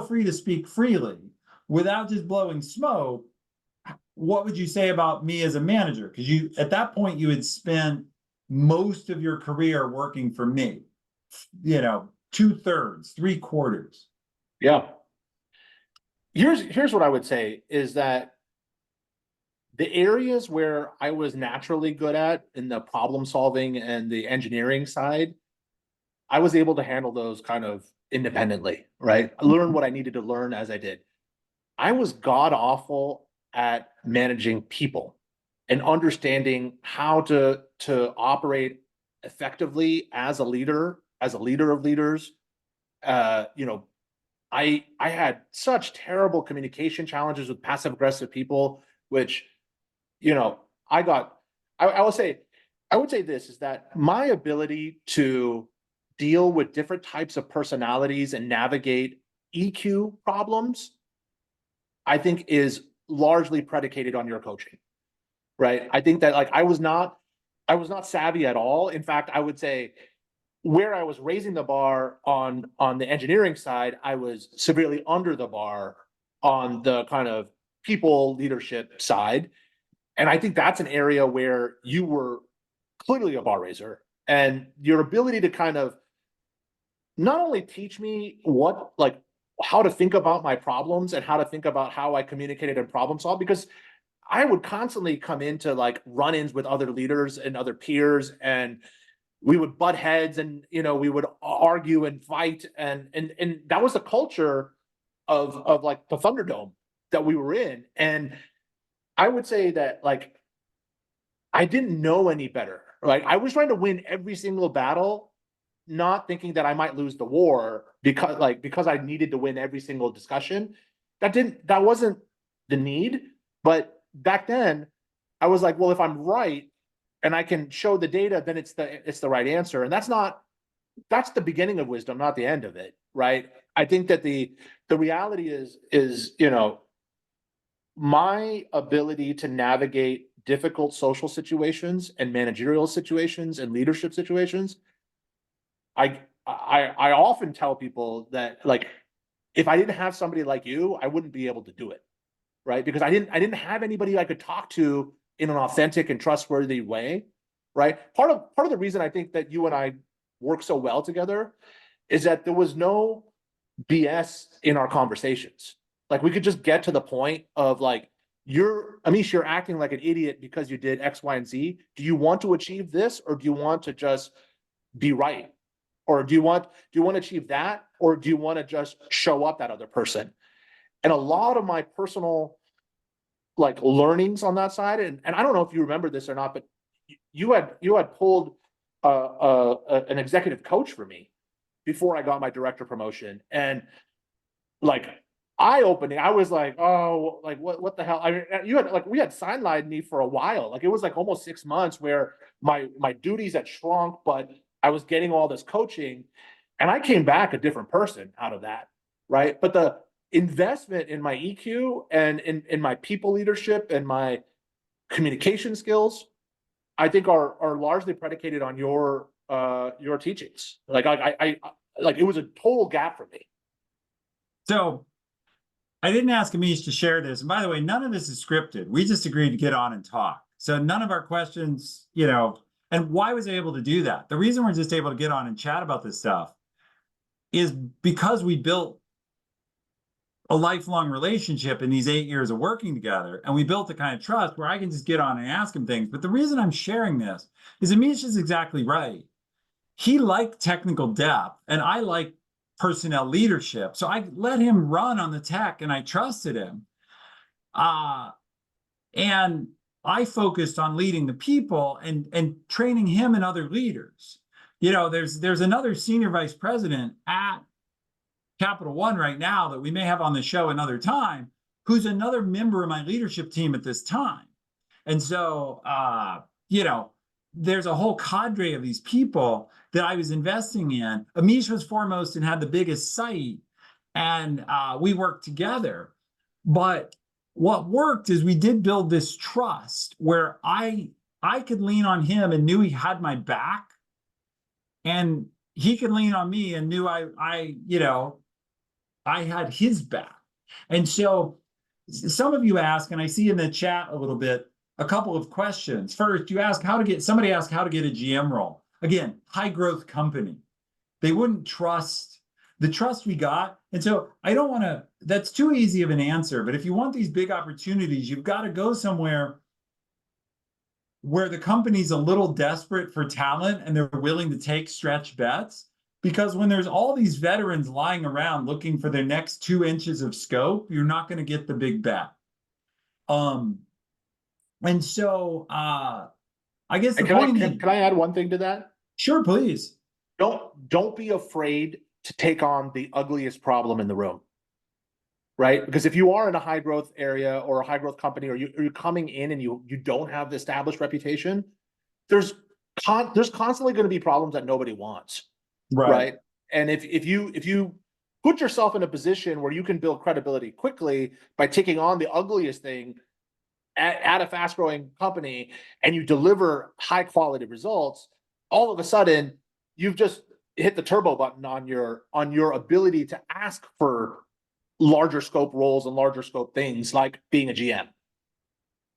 free to speak freely without just blowing smoke. What would you say about me as a manager? Because you, at that point, you had spent most of your career working for me, 2/3, 3/4. Yeah. Here's what I would say is that the areas where I was naturally good at in the problem solving and the engineering side, I was able to handle those kind of independently, right? I learned what I needed to learn as I did. I was god awful at managing people and understanding how to operate effectively as a leader of leaders. You know, I had such terrible communication challenges with passive aggressive people, which, you know, I will say, I would say this is that my ability to deal with different types of personalities and navigate EQ problems, I think is largely predicated on your coaching, right? I think that like I was not savvy at all. In fact, I would say where I was raising the bar on the engineering side, I was severely under the bar on the kind of people leadership side. And I think that's an area where you were clearly a bar raiser, and your ability to kind of not only teach me what, like, how to think about my problems and how to think about how I communicated and problem solve, because I would constantly come into like run-ins with other leaders and other peers, and we would butt heads, and we would argue and fight, and that was the culture of like the Thunderdome that we were in. And I would say that like I didn't know any better. Like I was trying to win every single battle, not thinking that I might lose the war because I needed to win every single discussion. That wasn't the need. But back then, I was like, well, if I'm right and I can show the data, then it's the right answer. And that's the beginning of wisdom, not the end of it, right? I think that the reality is my ability to navigate difficult social situations and managerial situations and leadership situations. I often tell people that like if I didn't have somebody like you, I wouldn't be able to do it, right? Because I didn't have anybody I could talk to in an authentic and trustworthy way, right? Part of the reason I think that you and I work so well together is that there was no BS in our conversations. Like we could just get to the point of like, Amish, you're acting like an idiot because you did X, Y, and Z. Do you want to achieve this, or do you want to just be right? Or do you want to achieve that, or do you want to just show up that other person? And a lot of my personal like learnings on that side, and I don't know if you remember this or not, but you had pulled an executive coach for me before I got my director promotion, and like eye-opening. I was like, oh, like what the hell? I mean, we had sidelined me for a while. Like it was like almost 6 months where my duties had shrunk, but I was getting all this coaching, and I came back a different person out of that, right? But the investment in my EQ and in my people leadership and my communication skills, I think are largely predicated on your teachings. Like I like it was a total gap for me. So I didn't ask Amish to share this. And by the way, none of this is scripted. We just agreed to get on and talk. So none of our questions, and why was I able to do that? The reason we're just able to get on and chat about this stuff is because we built a lifelong relationship in these 8 years of working together. And we built the kind of trust where I can just get on and ask him things. But the reason I'm sharing this is Amish is exactly right. He liked technical depth, and I like personnel leadership. So I let him run on the tech, and I trusted him. And I focused on leading the people and training him and other leaders. There's another senior vice president at Capital One right now that we may have on the show another time, who's another member of my leadership team at this time. And so, there's a whole cadre of these people that I was investing in. Amish was foremost and had the biggest site, and we worked together. But what worked is we did build this trust where I could lean on him and knew he had my back, and he could lean on me and knew I had his back. And so some of you ask, and I see in the chat a little bit, a couple of questions. First, somebody asked how to get a GM role. Again, high growth company. They wouldn't trust the trust we got. And so I don't want to, that's too easy of an answer. But if you want these big opportunities, you've got to go somewhere where the company's a little desperate for talent and they're willing to take stretch bets. Because when there's all these veterans lying around looking for their next 2 inches of scope, you're not going to get the big bet. And so I guess the point is, can I add one thing to that? sure, please. Don't be afraid to take on the ugliest problem in the room. Right? Because if you are in a high growth area or a high growth company, or you're coming in and you don't have the established reputation, there's constantly going to be problems that nobody wants. Right? And if you put yourself in a position where you can build credibility quickly by taking on the ugliest thing at a fast growing company, and you deliver high quality results, all of a sudden you've just hit the turbo button on your ability to ask for larger scope roles and larger scope things like being a GM.